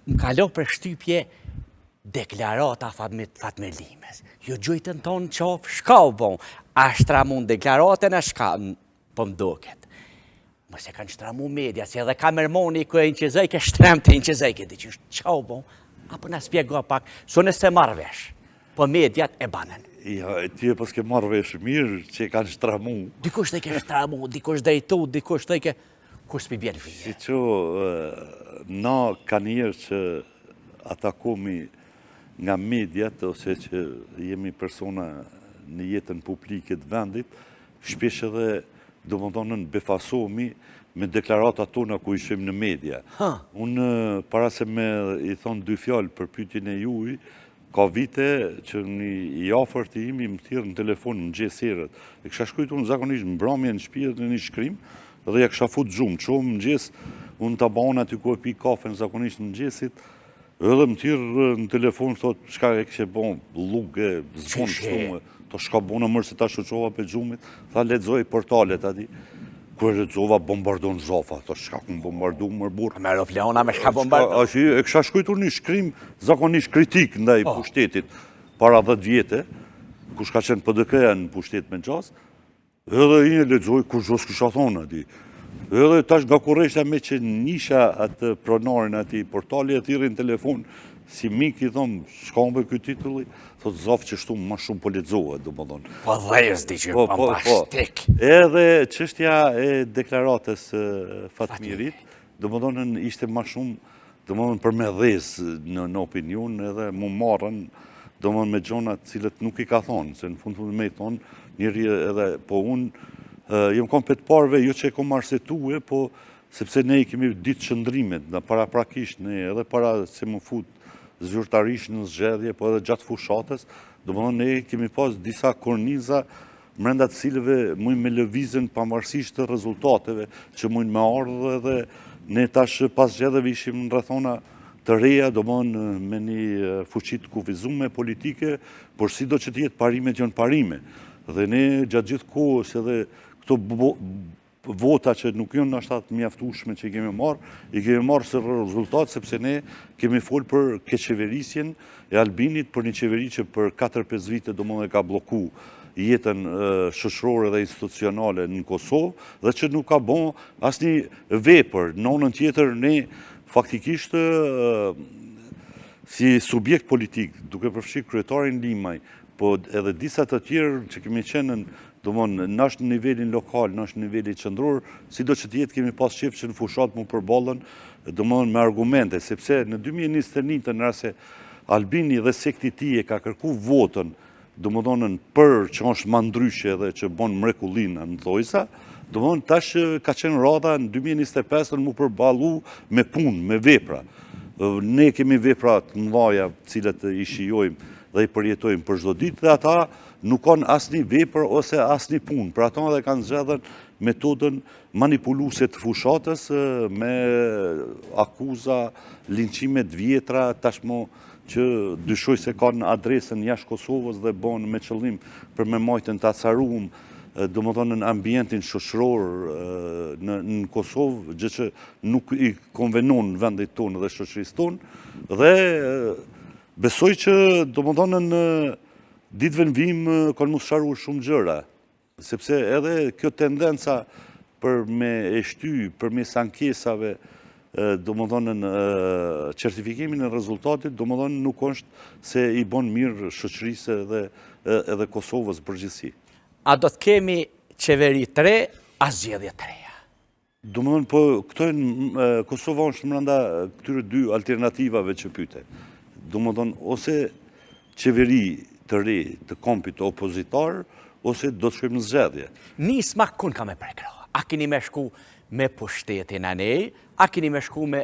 më kalo për shtypje deklarata Fatmelimes. Jo gjojtën tonë qofë, shka u bon, a shtramun deklaratën, a shka për mdoket. Mëse kanë shtramu media, se edhe kamermoni kë e inqezajke, shtrem të inqezajke, dhe që qa u bon, apo në spjego pak, so nëse marrë vesh, po mediat e banën. Ja, ti e pas ke marrë vesh mirë që kanë shtramu. Dikush të ke shtramu, dikush drejtu, dikush të ke... Kush s'pi bjerë vijë? Si që na ka njerë që atakomi nga mediat, ose që jemi persona në jetën publike të vendit, shpesh edhe do më thonën befasomi me deklaratat tona ku ishim në media. Unë, para se me i thonë dy fjallë për pyetjen e juaj, ka vite që i afërt të imi më thirrë në telefon në mëngjesërët. E kisha shkruajtur unë zakonisht mbrëmje në shtëpi në një shkrim, dhe ja kisha fut gjumë, që mëngjes, unë ta bana aty ku e pi kafen zakonisht në mëngjesit, edhe më thirrë në telefon, thot, shka e kishe bon, luge, zvon shtume, to shka bona mërë se ta shoqova për gjumit, tha lexoj portalet ati, kër e lexova bombardon Zofa, to shka ku më bombardu mërë burë. Me aeroplana me shka bombardu? E kisha shkujtur një shkrim zakonisht kritik ndaj pushtetit, para 10 vjete, kush ka qenë PDK-ja në pushtet me gjas, edhe i e lexoj kur gjos kisha thonë ati. Edhe tash nga kurreshta me që nisha atë pronarin ati portali e thirrin telefon, si mik i thom, shkombe ky titulli, thot Zaf që shtu ma shumë po lexohet, do më thonë. Po dhejës di që pambashtik. Edhe çështja e deklaratës Fatmirit, do më thonë ishte ma shumë, do më thonë për me dhez në opinion, edhe mu marrën, do më thonë me gjonat cilët nuk i ka thonë, se në fund me i thonë, njëri edhe, po unë, jem kom për të parve, jo që e kom arsetue, po sepse ne i kemi ditë qëndrimet, para prakisht, ne edhe para se më fut zyrtarisht në zgjedhje, po edhe gjatë fushatës, do më thonë ne kemi pas disa korniza mrenda të cilëve mujnë me lëvizën pavarësisht të rezultateve që mujnë me ardhë dhe ne tash pas zgjedhjeve ishim në rrethona të reja, do më thonë me një fuqit kufizume politike, por si do që t'jetë parimet janë parime. Dhe ne gjatë gjithë kohës edhe këto vota që nuk janë në ashtat mjaftueshme që i kemi marrë së rezultat, sepse ne kemi folë për keqeverisjen e Albinit për një qeveri që për 4-5 vite do më dhe ka bloku jetën shoqërore dhe institucionale në Kosovë, dhe që nuk ka bon asnjë vepër. Në anën tjetër, ne faktikisht si subjekt politik, duke përfshirë kryetarin Limaj, po edhe disa të tjerë që kemi qenë nash në nivelin lokal, nash në nivelin qendror, sido që t'jetë kemi pas qef që në fushat mu përballën, me argumente, sepse në 2021 të nërse Albini dhe sekti tije ka kërku votën, për që është ma ndryshe dhe që bon mrekullina në thojsa, tash ka qenë rada në 2025 mu përballu me punë, me vepra. Ne kemi vepra të mëdhaja cilët i shijojmë dhe i përjetojmë për çdo ditë, dhe ata nuk kanë asnjë vepër ose asnjë punë. Për ata dhe kanë zgjedhur metodën manipuluese të fushatës me akuza, linçime të vjetra, tashmë që dyshoj se kanë adresën jashtë Kosovës dhe bën me qëllim për me majtën të acaruar, domethënë në ambientin shoqëror në Kosovë, gjë që nuk i konvenon vendit tonë dhe shoqërisë tonë, dhe besoj që domethënë në ditëve në vim kanë mos sharuar shumë gjëra, sepse edhe kjo tendenca për me e shty përmes ankesave, domethënë certifikimin e rezultatit, domethënë nuk është se i bën mirë shoqërisë edhe Kosovës përgjithësi. A do të kemi qeveri të re, a zgjedhje të reja? Domethënë po Kosova është brenda këtyre dy alternativave që pyete. Domethënë ose qeveri të re të kompit opozitar, ose do të shkojmë në zgjedhje. Nisma kun ka me prekro? A keni me shku me pushtetin a nej, a keni me shku me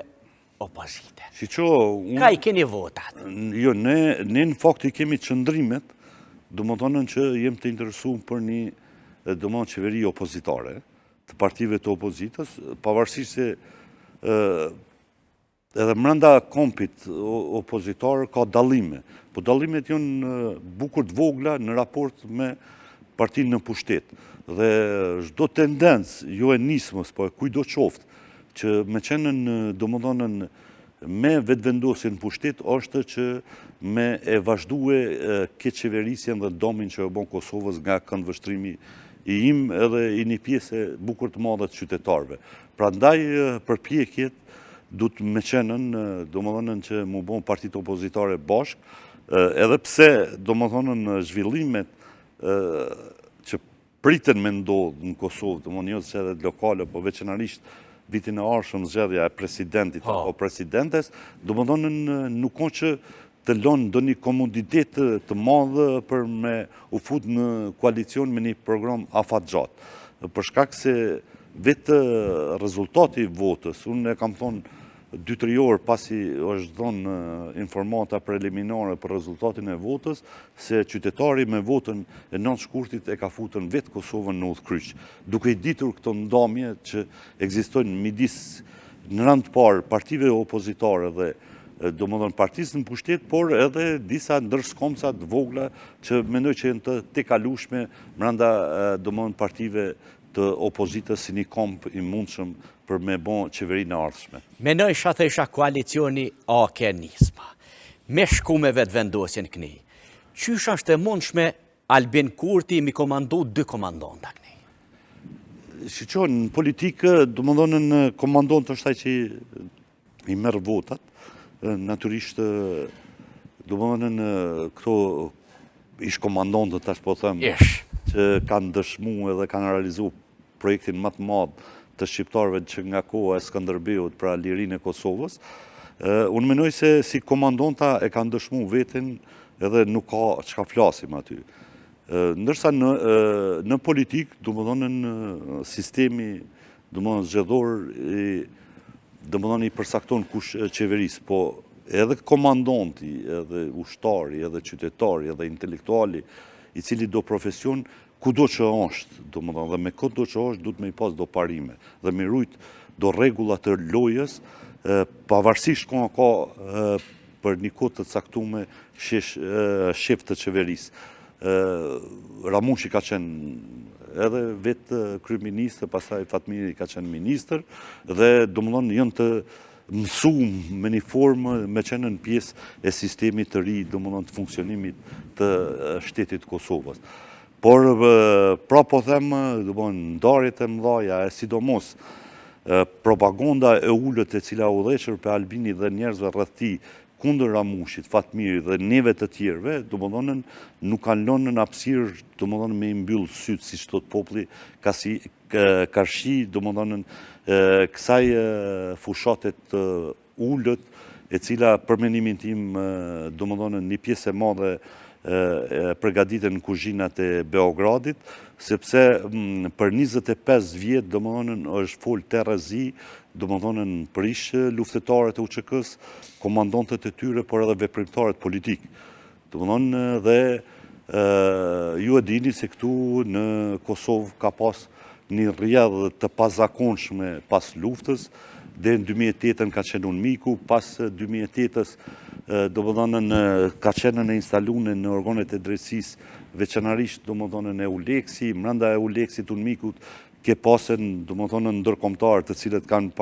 opozite? Ka i keni votat? Jo, ne në fakt i kemi qëndrimet, do më thonën që jem të interesuar për një qeveri opozitare, të partive të opozitës, pavarësisht se edhe mrenda kompit opozitar ka dallime, po dallimet janë bukur të vogla në raport me partinë në pushtet. Dhe çdo tendencë, jo e nismës, po e kujdo qoftë, që me qenën domethënën me vetëvendosjen pushtet është që me e vazhdue këtë qeverisjen dhe domin që e bon Kosovës nga këndvështrimi i im edhe i një pjesë bukur të madhe të qytetarëve. Pra ndaj përpjekjet du të me qenën, do më dhënën që mu bon partit opozitare bashk, edhe pse do më dhënën zhvillimet që pritën me ndodhë në Kosovë, do më njësë që edhe lokale, po veçanarisht vitin e arshëm zgjedhja e presidentit apo presidentes, do më dhënën nuk o që të lonë do një komoditet të madhë për me u fut në koalicion me një program afat gjatë. Për shkak se vetë rezultati votës, unë e kam thonë 2-3 orë pasi është dhënë informata preliminare për rezultatin e votës, se qytetari me votën e 9 shkurtit e ka futën vetë Kosovën në udhkryq. Duke i ditur këto ndamje që ekzistojnë midis në rand parë partive opozitare dhe do më dhënë partisë në pushtet, por edhe disa ndërskomca të vogla që mendoj që jenë të kalushme mranda do më dhënë partive të opozitës si një komp i mundshëm për me bon qeveri në ardhshme. Menoj thesha koalicioni ake nisma, me shku me vetë vendosjen këni. Qysh është e mundshme Albin Kurti mi komandu 2 komandonta këni? Shqyqon, në politikë, do më dhënë në komandon të shtaj që i merë votat, naturisht, do më dhënë në këto ish komandon të tash po thëmë, që kanë dëshmu edhe kanë realizu projektin më të madh të shqiptarëve që nga koha e Skënderbeut pra lirinë e Kosovës. Unë menoj se si komandonta e kanë dëshmu vetin edhe nuk ka çka flasim aty. Ndërsa në politikë, do më thonë në sistemi, do më thonë zgjedhor, do më thonë i përsakton kush qeveris, po edhe komandonti, edhe ushtari, edhe qytetari, edhe intelektuali, i cili do profesion, ku do që është, do më thonë, dhe me këtë do që është, du të me i pas do parime, dhe me rujt do regullat të lojës, pavarësisht ka për një kohë të caktume shef të qeverisë. Ramushi ka qenë edhe vetë kryeministër, pastaj Fatmiri ka qenë ministër, dhe do më thonë jënë të mësum me një formë me qenë në pjesë e sistemit të ri, do më thonë të funksionimit të shtetit Kosovës. Por, pra po themë, do më thonë, ndarjet e mdhaja, e sidomos, propaganda e ullët e cila u dheqër për Albini dhe njerëzve rrëthi kundër Ramushit, Fatmiri dhe neve të tjerve, do më dhonën nuk kanë lënë në hapësirë, do më dhonën me i mbyllë sytë, si shtot populli, karshi, do më dhonën kësaj fushatet ullët, e cila për menimin tim, do më dhonën një pjesë e madhe përgatitën në kuzhinat e Beogradit, sepse për 25 vjetë, do më dhonën, është folë terrazi, do më dhonën prish luftetarët e UÇK-s, komandantët e tyre, por edhe veprimtarët politikë. Do më dhonën dhe ju e dini se këtu në Kosovë ka pas një rrjedhë të pazakonshme pas luftës, dhe në 2008 ka qenë unë miku, pas 2008-ës do më dhonën ka qenë në instalune në organet e drejtësisë, veçanarisht do më dhonën e Uleksi, mranda e Uleksit unë mikut, ke pasen, do më thonë, ndërkombëtarë të cilët kanë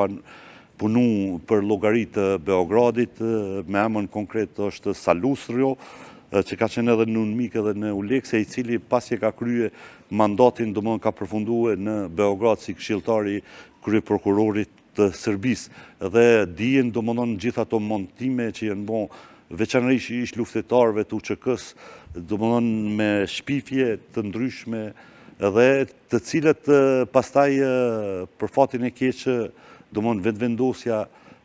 punu për llogaritë të Beogradit, me emën konkret është Salusrio, që ka qenë edhe në Unmik edhe në Ulekse, i cili pasi ka krye mandatin, do më ka përfundue në Beograd si këshilltari kryeprokurorit të Serbisë. Dhe dijen, do më thonë, gjitha ato montime që janë bon, veçanërisht ish luftetarëve të UÇK-s, do më thonë me shpifje të ndryshme, dhe të cilët pastaj për fatin e keqë, do më në vetëvendosja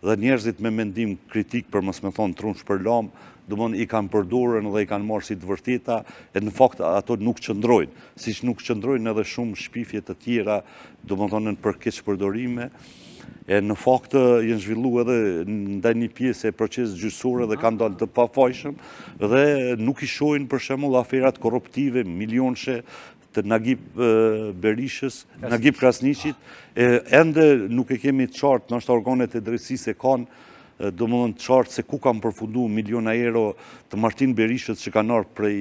dhe njerëzit me mendim kritik për mësë me thonë trunë shpërlam, do më në i kanë përdorën dhe i kanë marrë si të vërteta, e në fakt ato nuk qëndrojnë, si që nuk qëndrojnë edhe shumë shpifje të tjera, do më thonë në për keqë përdorime, e në fakt jenë zhvillu edhe ndaj një pjesë e proces gjyqësore dhe kanë dalë të pafajshëm, dhe nuk i shojnë për shembull aferat korruptive, milionshe, të Nagib Berishës, Nagib Krasniqit, ende nuk e kemi të qartë, nështë organet e drejtësisë e kanë, do më dhënë të qartë se ku kam përfundu miliona euro të Martin Berishës që kanë ardhur prej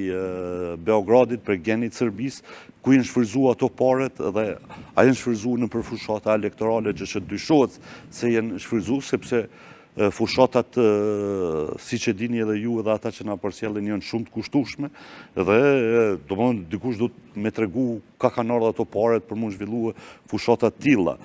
Beogradit, prej genit Serbisë, ku jenë shfryzu ato paret dhe a jenë shfryzu në përfushata elektorale që dyshohet se jenë shfryzu, sepse fushatat, si që dini edhe ju edhe ata që na përcjellin janë shumë të kushtueshme dhe domethënë dikush do me tregu ka kanë ardhur ato paret për mu zhvilluar fushata të tilla.